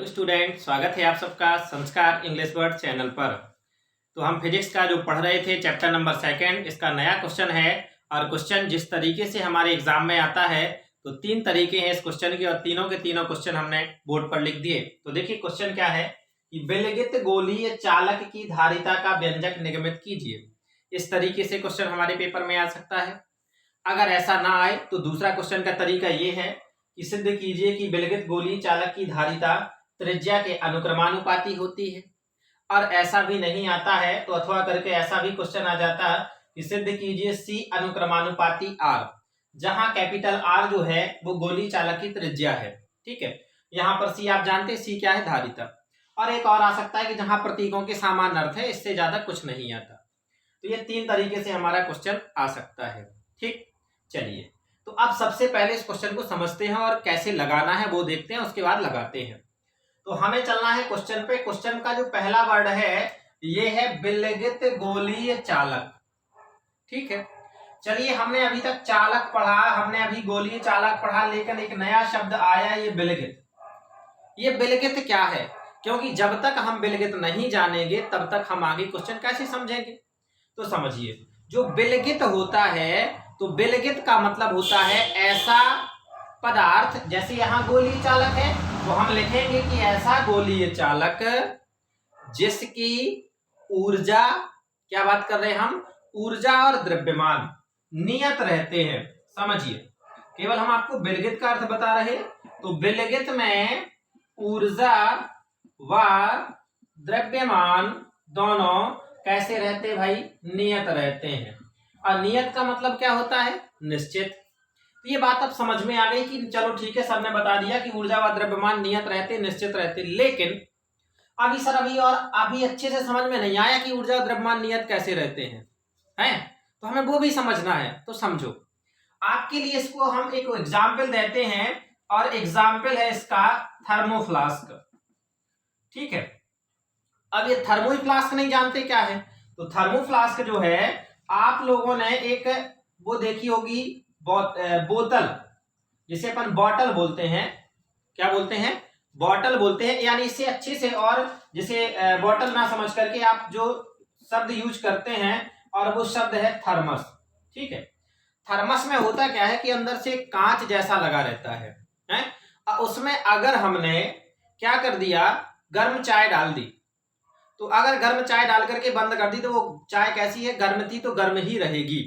Student, स्वागत है आप सबका संस्कार इंग्लिश वर्ड चैनल पर। तो हम फिजिक्स का जो पढ़ रहे थे चैप्टर नंबर 2, इसका नया क्वेश्चन है। और क्वेश्चन जिस तरीके से हमारे एग्जाम में आता है, तो 3 तरीके हैं इस क्वेश्चन के, और तीनों के तीनों क्वेश्चन हमने बोर्ड पर लिख दिए। तो देखिए क्वेश्चन क्या है कि विलगित गोलीय चालक की धारिता का व्यंजक निगमित कीजिए। इस तरीके से क्वेश्चन हमारे पेपर में आ सकता है। अगर ऐसा ना आए तो दूसरा क्वेश्चन का तरीका ये है कि सिद्ध कीजिए कि विलगित गोलीय चालक की धारिता त्रिज्या के अनुक्रमानुपाती होती है। और ऐसा भी नहीं आता है तो अथवा करके ऐसा भी क्वेश्चन आ जाता है कि सिद्ध कीजिए सी अनुक्रमानुपाती आर, जहां कैपिटल आर जो है वो गोलीय चालक की त्रिज्या है। ठीक है, यहाँ पर सी आप जानते हैं सी क्या है, धारिता। और एक और आ सकता है कि जहां प्रतीकों के समान अर्थ है, इससे ज्यादा कुछ नहीं आता। तो ये 3 तरीके से हमारा क्वेश्चन आ सकता है। ठीक, चलिए तो अब सबसे पहले इस क्वेश्चन को समझते हैं और कैसे लगाना है वो देखते हैं, उसके बाद लगाते हैं। तो हमें चलना है क्वेश्चन पे। क्वेश्चन का जो पहला वर्ड है ये है विलगित गोलीय चालक। ठीक है, चलिए हमने अभी तक चालक पढ़ा, हमने अभी गोलीय चालक पढ़ा, लेकिन एक नया शब्द आया ये विलगित। ये विलगित क्या है? क्योंकि जब तक हम विलगित नहीं जानेंगे तब तक हम आगे क्वेश्चन कैसे समझेंगे। तो समझिए, जो विलगित होता है, तो विलगित का मतलब होता है ऐसा पदार्थ, जैसे यहां गोलीय चालक है तो हम लिखेंगे कि ऐसा गोलीय चालक जिसकी ऊर्जा, क्या बात कर रहे हैं हम, ऊर्जा और द्रव्यमान नियत रहते हैं। समझिए, केवल हम आपको विलगित का अर्थ बता रहे। तो विलगित में ऊर्जा व द्रव्यमान दोनों कैसे रहते भाई, नियत रहते हैं। और नियत का मतलब क्या होता है, निश्चित। तो ये बात अब समझ में आ गई कि चलो ठीक है, सबने बता दिया कि ऊर्जा व द्रव्यमान नियत रहते, निश्चित रहते। लेकिन अभी सर अभी अच्छे से समझ में नहीं आया कि ऊर्जा और द्रव्यमान नियत कैसे रहते हैं तो हमें वो भी समझना है। तो समझो, आपके लिए इसको हम एक एग्जाम्पल देते हैं, और एग्जाम्पल है इसका थर्मोफ्लास्क। ठीक है, अब ये थर्मोफ्लास्क नहीं जानते क्या है, तो थर्मोफ्लास्क जो है आप लोगों ने एक वो देखी होगी, बोतल, जिसे अपन बॉटल बोलते हैं। क्या बोलते हैं, बॉटल बोलते हैं। यानी इसे अच्छे से, और जिसे बॉटल ना समझ करके आप जो शब्द यूज करते हैं, और वो शब्द है थर्मस। ठीक है, थर्मस में होता क्या है कि अंदर से कांच जैसा लगा रहता है, उसमें अगर हमने क्या कर दिया, गर्म चाय डाल दी, तो अगर गर्म चाय डाल करके बंद कर दी तो वो चाय कैसी है, गर्म थी तो गर्म ही रहेगी।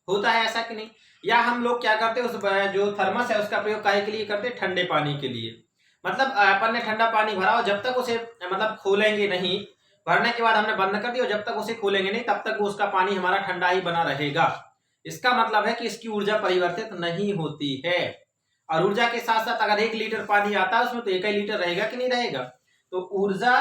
होता है ऐसा कि नहीं? या हम लोग क्या करते हैं, उस जो थर्मस है उसका प्रयोग काहे के लिए करते हैं, ठंडे पानी के लिए। मतलब अपन ने ठंडा पानी भरा और जब तक उसे मतलब खोलेंगे नहीं, भरने के बाद हमने बंद कर दिया और जब तक उसे खोलेंगे नहीं तब तक वो उसका पानी हमारा ठंडा ही बना रहेगा। इसका मतलब है कि इसकी ऊर्जा परिवर्तित नहीं होती है। और ऊर्जा के साथ साथ अगर 1 लीटर पानी आता है उसमें, तो 1 ही लीटर रहेगा कि नहीं रहेगा। तो ऊर्जा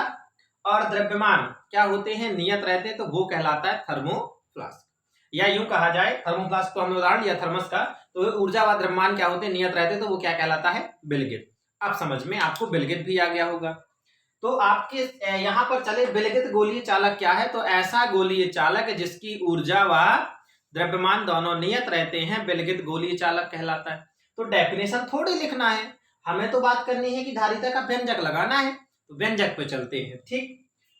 और द्रव्यमान क्या होते हैं, नियत रहते हैं, तो वो कहलाता है थर्मोफ्लास्क। या यूं कहा जाए, थर्मोफ्लास्क को हमने उदाहरण लिया थर्मस का, तो ऊर्जा व द्रव्यमान क्या होते हैं, नियत रहते, तो वो क्या कहलाता है, विलगित। अब समझ में आपको विलगित भी आ गया होगा। तो आपके यहां पर चले, विलगित गोलीय चालक क्या है, तो ऐसा गोलीय चालक जिसकी ऊर्जा व द्रव्यमान दोनों नियत रहते हैं, विलगित गोलीय चालक कहलाता है। तो डेफिनेशन थोड़ी लिखना है, हमें तो बात करनी है कि धारिता का व्यंजक लगाना है। तो व्यंजक पे चलते हैं। ठीक,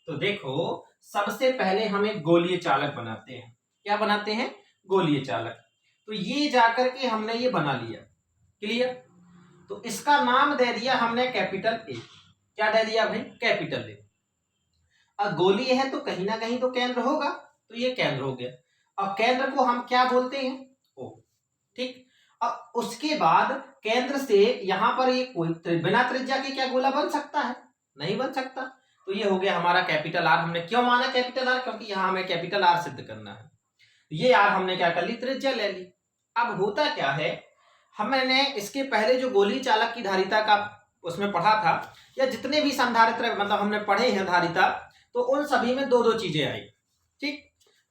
तो देखो सबसे पहले हम एक गोलीय चालक बनाते हैं। क्या बनाते हैं, गोलीय चालक। तो ये जाकर के हमने ये बना लिया, क्लियर। तो इसका नाम दे दिया हमने कैपिटल ए। क्या दे दिया भाई, कैपिटल ए। अब गोलीय है तो कहीं ना कहीं तो केंद्र होगा, तो ये केंद्र हो गया। और केंद्र को हम क्या बोलते हैं, ओ। ठीक, और उसके बाद केंद्र से यहां पर ये कोई बिना त्रिज्या के क्या गोला बन सकता है, नहीं बन सकता। तो ये हो गया हमारा कैपिटल आर। हमने क्यों माना कैपिटल आर, क्योंकि यहां हमें कैपिटल आर सिद्ध करना है। ये आर हमने क्या कर ली, त्रिज्या ले ली। अब होता क्या है, हमने इसके पहले जो गोलीय चालक की धारिता का उसमें पढ़ा था, या जितने भी संधारित्र मतलब हमने पढ़े हैं धारिता, तो उन सभी में 2-2 चीजें आई। ठीक,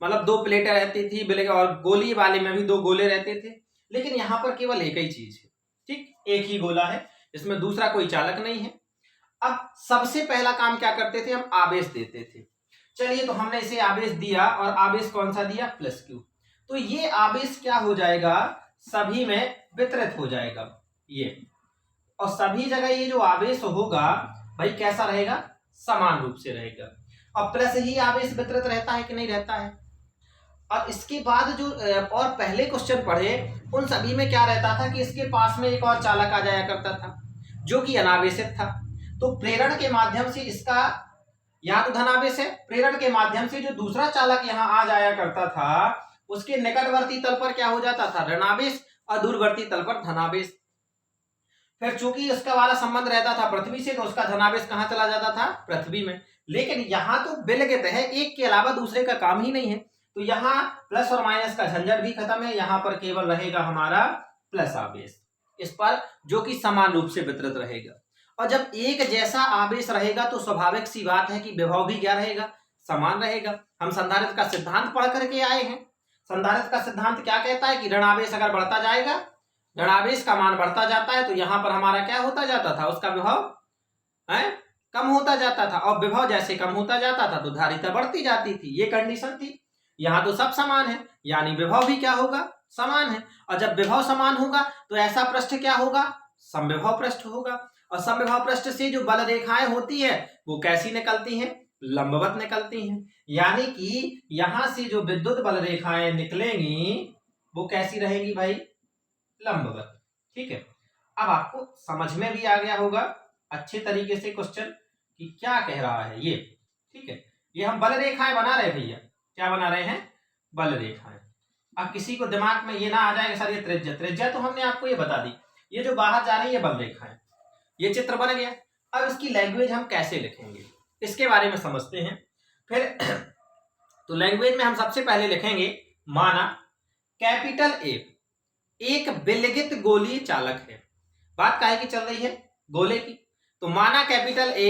मतलब 2 प्लेटें रहती थी, और गोली वाले में भी 2 गोले रहते थे, लेकिन यहां पर केवल एक ही चीज है। ठीक, एक ही गोला है, इसमें दूसरा कोई चालक नहीं है। अब सबसे पहला काम क्या करते थे, हम आवेश देते थे। चलिए, तो हमने इसे आवेश दिया, और आवेश कौन सा दिया, +q। तो ये आवेश क्या हो जाएगा, सभी में वितरित हो जाएगा ये, और सभी जगह ये जो आवेश होगा भाई कैसा रहेगा, समान रूप से रहेगा। और प्लस ही आवेश वितरित रहता है कि नहीं रहता है। और इसके बाद जो और पहले क्वेश्चन पढ़े उन सभी में क्या रहता था कि इसके पास में एक और चालक आ जाया करता था जो कि अनावेशित था। तो प्रेरण के माध्यम से इसका या तो धनावेश है, प्रेरण के माध्यम से जो दूसरा चालक यहाँ आ जाया करता था उसके निकटवर्ती तल पर क्या हो जाता था, ऋणावेश, और दूरवर्ती तल पर धनावेश। फिर चूंकि इसका वाला संबंध रहता था पृथ्वी से, तो उसका धनावेश कहां चला जाता था, पृथ्वी में। लेकिन यहां तो विलगित है, एक के अलावा दूसरे का काम ही नहीं है, तो यहाँ प्लस और माइनस का झंझट भी खत्म है। यहाँ पर केवल रहेगा हमारा प्लस आवेश इस पर, जो कि समान रूप से वितरित रहेगा। और जब एक जैसा आवेश रहेगा तो स्वाभाविक सी बात है कि विभव भी क्या रहेगा, समान रहेगा। हम संधारित्र का सिद्धांत पढ़ करके आए हैं। संधारित्र का सिद्धांत क्या कहता है कि ऋणावेश अगर बढ़ता जाएगा, ऋणावेश का मान बढ़ता जाता है, तो यहां पर हमारा क्या होता जाता था, उसका विभव कम होता जाता था। और विभव जैसे कम होता जाता था तो धारिता बढ़ती जाती थी, ये कंडीशन थी। यहाँ तो सब समान है, यानी विभव भी क्या होगा, समान है। और जब विभव समान होगा तो ऐसा पृष्ठ क्या होगा, समविभव पृष्ठ होगा। और समविभव पृष्ठ से जो बल रेखाएं होती है वो कैसी निकलती हैं, लंबवत निकलती हैं। यानी कि यहां से जो विद्युत बल रेखाएं निकलेंगी वो कैसी रहेगी भाई, लंबवत। ठीक है, अब आपको समझ में भी आ गया होगा अच्छे तरीके से क्वेश्चन कि क्या कह रहा है ये। ठीक है, ये हम बल रेखाएं बना रहे भैया, क्या बना रहे हैं, बल रेखाएं। अब किसी को दिमाग में ये ना आ जाएगा सर ये त्रिज्या, त्रिज्या तो हमने आपको ये बता दी, ये जो बाहर जा रही है बल रेखाएं, ये चित्र बन गया। अब इसकी लैंग्वेज हम कैसे लिखेंगे इसके बारे में समझते हैं फिर। तो लैंग्वेज में हम सबसे पहले लिखेंगे, माना कैपिटल ए एक विलगित गोलीय चालक है। बात काहे की चल रही है, गोले की। तो माना कैपिटल ए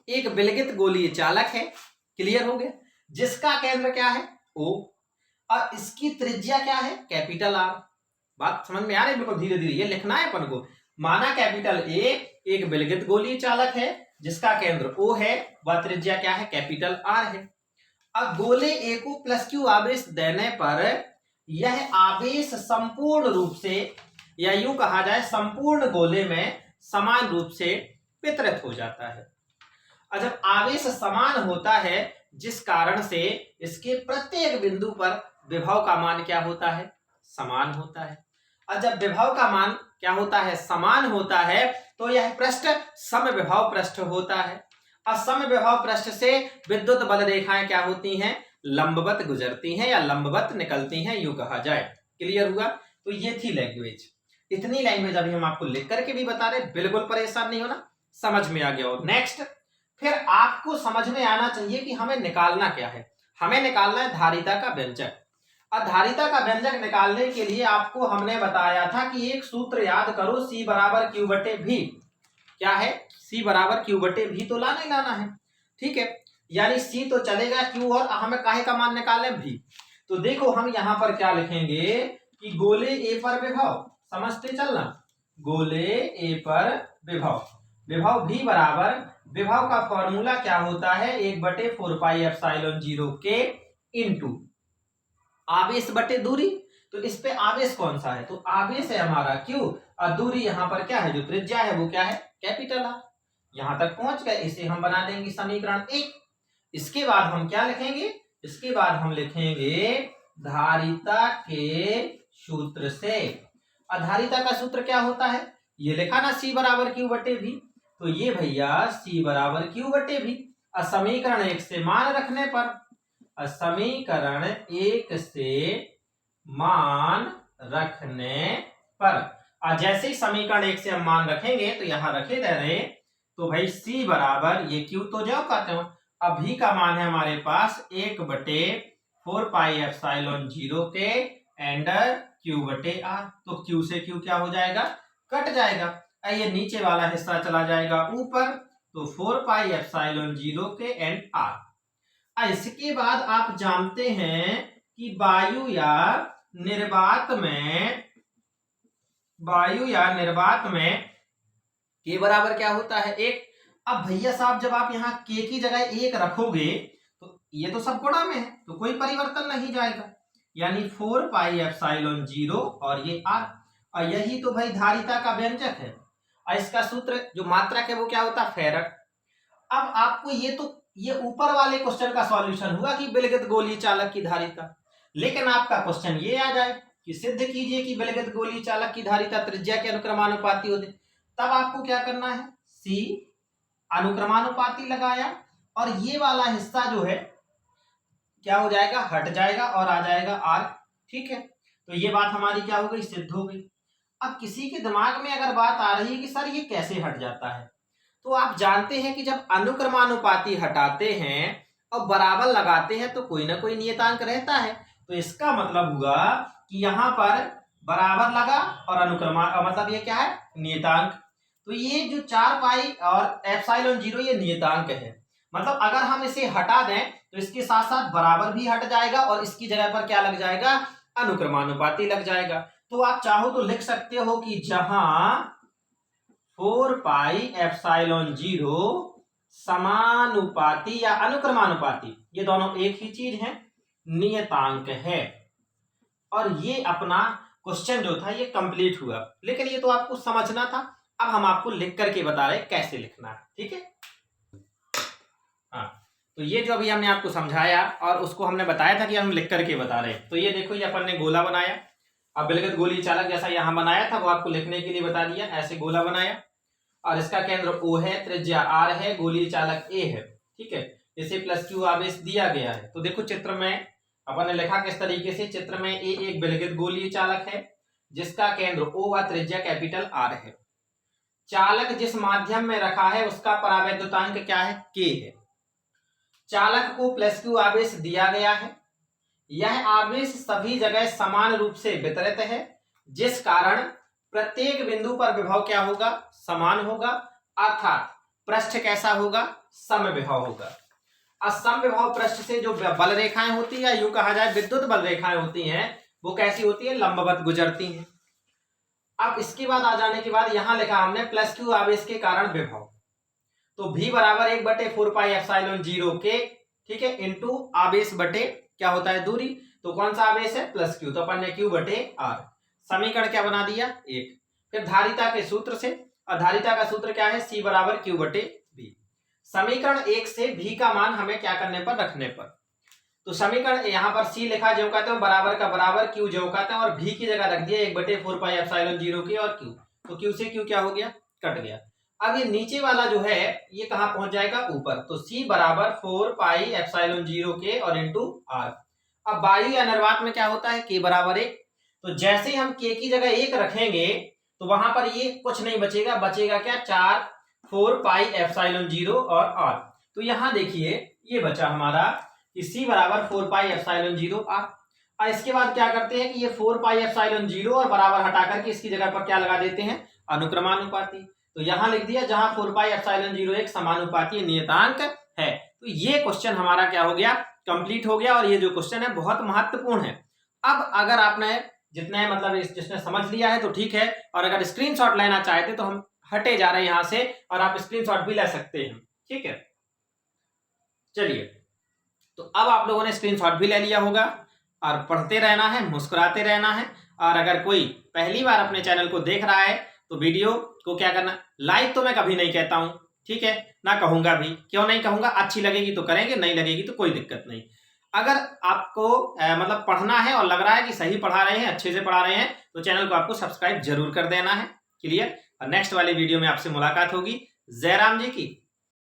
एक विलगित गोलीय चालक है, क्लियर हो गया, जिसका केंद्र क्या है, ओ, और इसकी त्रिज्या क्या है, कैपिटल आर। बात समझ में आ रही है, बिल्कुल धीरे धीरे ये लिखना है अपन को। माना कैपिटल ए एक विलगित गोलीय चालक है जिसका केंद्र ओ है, वह त्रिज्या क्या है, कैपिटल आर है। अब गोले ए को प्लस क्यू आवेश देने पर यह आवेश संपूर्ण रूप से, या यूं कहा जाए संपूर्ण गोले में समान रूप से वितरित हो जाता है। और जब आवेश समान होता है जिस कारण से इसके प्रत्येक बिंदु पर विभव का मान क्या होता है, समान होता है। और जब विभव का मान क्या होता है, समान होता है, तो यह पृष्ठ समविभव पृष्ठ होता है। और समविभव पृष्ठ से विद्युत बल रेखाएं क्या होती हैं, लंबवत गुजरती हैं या लंबवत निकलती हैं, यूं कहा जाए। क्लियर हुआ। तो ये थी लैंग्वेज। इतनी लैंग्वेज अभी हम आपको लिख करके भी बता रहे, बिल्कुल परेशान नहीं होना, समझ में आ गया हो। नेक्स्ट, फिर आपको समझ में आना चाहिए कि हमें निकालना क्या है। हमें निकालना है धारिता का व्यंजक। और धारिता का व्यंजक निकालने के लिए आपको हमने बताया था कि एक सूत्र याद करो, C बराबर Q बटे V। क्या है, C बराबर Q बटे V तो लाना ही लाना है। ठीक है, यानी C तो चलेगा, Q और हमें काहे का मान निकालना है, V। तो देखो हम यहाँ पर क्या लिखेंगे कि गोले A पर विभव, समझते चलना, गोले A पर विभव, विभव V बराबर, विभव का फॉर्मूला क्या होता है, 1/4 पाई एप्सिलॉन 0 के इनटू आवेश बटे दूरी। तो इस पे आवेश कौन सा है, तो आवेश है हमारा Q, और दूरी यहाँ पर क्या है, जो त्रिज्या है वो क्या है, कैपिटल आर। यहां तक पहुंच गए, इसे हम बना देंगे समीकरण 1। इसके बाद हम क्या लिखेंगे, इसके बाद हम लिखेंगे धारिता के सूत्र से। धारिता का सूत्र क्या होता है, ये लिखा ना, C बराबर Q बटे V। तो ये भैया C बराबर Q बटे V। समीकरण 1 से मान रखने पर, समीकरण 1 से मान रखने पर, जैसे ही समीकरण 1 से हम मान रखेंगे तो यहां रखे दे रहे, तो भाई C बराबर, ये Q तो जाओ कहते हो, अब V का मान है हमारे पास 1/4 पाई एप्सिलॉन 0 के एंडर Q बटे R। तो Q से Q क्या हो जाएगा, कट जाएगा, ये नीचे वाला हिस्सा चला जाएगा ऊपर, तो 4 पाई एप्सिलॉन 0 के एंड R। इसके बाद आप जानते हैं कि वायु या निर्वात में के बराबर क्या होता है, 1। अब भैया साहब जब आप यहाँ के की जगह 1 रखोगे तो ये तो सब गुणा में है, तो कोई परिवर्तन नहीं जाएगा, यानी 4 पाई एप्सिलॉन 0 और ये R। और यही तो भाई धारिता का व्यंजक है। और इसका सूत्र जो मात्रक है वो क्या होता है, फेरड। अब आपको ये ऊपर वाले क्वेश्चन का सॉल्यूशन हुआ कि विलगित गोलीय चालक की धारिता, लेकिन आपका क्वेश्चन ये आ जाए कि सिद्ध कीजिए कि विलगित गोलीय चालक की धारिता त्रिज्या के अनुक्रमानुपाती होती, तब आपको क्या करना है, सी अनुक्रमानुपाती लगाया और ये वाला हिस्सा जो है क्या हो जाएगा, हट जाएगा और आ जाएगा आर। ठीक है, तो ये बात हमारी क्या हो गई, सिद्ध हो गई। अब किसी के दिमाग में अगर बात आ रही है कि सर ये कैसे हट जाता है, तो आप जानते हैं कि जब अनुक्रमानुपाती हटाते हैं और बराबर लगाते हैं तो कोई ना कोई नियतांक रहता है, तो इसका मतलब हुआ कि यहाँ पर बराबर लगा और अनुक्रमान मतलब ये क्या है, नियतांक। तो ये जो 4 पाई और एप्सिलॉन 0 ये नियतांक है, मतलब अगर हम इसे हटा दें तो इसके साथ साथ बराबर भी हट जाएगा और इसकी जगह पर क्या लग जाएगा, अनुक्रमानुपाती लग जाएगा। तो आप चाहो तो लिख सकते हो कि जहां 4 पाई एप्सिलॉन 0 समानुपाती या अनुक्रमानुपाती, ये दोनों एक ही चीज है, नियतांक है। और ये अपना क्वेश्चन जो था ये कंप्लीट हुआ, लेकिन ये तो आपको समझना था, अब हम आपको लिख करके बता रहे हैं कैसे लिखना है। ठीक है, हाँ, तो ये जो अभी हमने आपको समझाया और उसको हमने बताया था कि हम लिख करके बता रहे हैं। तो ये देखो, ये अपन ने गोला बनाया, अब विलगित गोलीय चालक जैसा यहाँ बनाया था वो आपको लिखने के लिए बता दिया, ऐसे गोला बनाया और इसका केंद्र O है, त्रिज्या R है, गोलीय चालक A है। ठीक है, इसे +Q आवेश दिया गया है। तो देखो चित्र में अपन ने लिखा किस तरीके से, चित्र में A एक विलगित गोलीय चालक है जिसका केंद्र O व त्रिज्या कैपिटल R है। चालक जिस माध्यम में रखा है उसका परावैद्युतांक क्या है, K है। चालक को +Q आवेश दिया गया है, यह आवेश सभी जगह समान रूप से वितरित है, जिस कारण प्रत्येक बिंदु पर विभव क्या होगा, समान होगा, अर्थात पृष्ठ कैसा होगा, समविभव होगा। असमविभव पृष्ठ से जो बल रेखाएं होती है, यूं कहा जाए विद्युत बल रेखाएं होती हैं, वो कैसी होती है, लंबवत गुजरती हैं। अब इसके बाद आ जाने के बाद यहां लिखा हमने +Q आवेश के कारण विभव, तो V बराबर 1/4 पाई एप्सिलॉन 0 के, ठीक है, इंटू आवेश बटे क्या होता है, दूरी। तो कौन सा आवेश है, +Q, तो अपन ने Q/R। समीकरण क्या बना दिया, 1। फिर धारिता के सूत्र से, और धारिता का सूत्र क्या है, C बराबर Q/V। समीकरण 1 से V का मान हमें क्या करने पर, रखने पर। तो समीकरण यहाँ पर C लिखा जो कहते हैं बराबर का बराबर, Q जो कहते हैं, और V की जगह रख दिया 1/4 पाई एप्सिलॉन 0 के और Q। तो Q से Q क्या हो गया, कट गया। अब ये नीचे वाला जो है ये कहाँ पहुंच जाएगा, ऊपर। तो C बराबर 4 पाई एप्सिलॉन 0 के और इंटू R। अब वायु या निर्वात में क्या होता है, K बराबर 1। तो जैसे हम K की जगह 1 रखेंगे तो वहां पर ये कुछ नहीं बचेगा, बचेगा क्या, 4 पाई एप्सिलॉन 0 और R। तो यहां देखिए ये बचा हमारा कि C बराबर 4 पाई एप्सिलॉन 0 R। और इसके बाद क्या करते हैं कि ये 4 पाई एप्सिलॉन 0 और बराबर हटा करके इसकी जगह पर क्या लगा देते हैं, अनुक्रमानुपाती। तो यहां लिख दिया जहां 4 पाई एप्सिलॉन 0 एक समानुपाती नियतांक है। तो ये क्वेश्चन हमारा क्या हो गया, कंप्लीट हो गया। और ये जो क्वेश्चन है बहुत महत्वपूर्ण है। अब अगर आपने जितने मतलब जिसने समझ लिया है तो ठीक है, और अगर स्क्रीनशॉट लेना चाहते तो हम हटे जा रहे हैं यहां से, और आप स्क्रीनशॉट भी ले सकते हैं। ठीक है, चलिए, तो अब आप लोगों ने स्क्रीनशॉट भी ले लिया होगा और पढ़ते रहना है, मुस्कुराते रहना है। और अगर कोई पहली बार अपने चैनल को देख रहा है तो वीडियो को क्या करना, लाइक तो मैं कभी नहीं कहता हूं, ठीक है, ना कहूंगा भी। क्यों नहीं कहूंगा, अच्छी लगेगी तो करेंगे, नहीं लगेगी तो कोई दिक्कत नहीं। अगर आपको मतलब पढ़ना है और लग रहा है कि सही पढ़ा रहे हैं, अच्छे से पढ़ा रहे हैं, तो चैनल को आपको सब्सक्राइब जरूर कर देना है। क्लियर। और नेक्स्ट वाले वीडियो में आपसे मुलाकात होगी। जय राम जी की।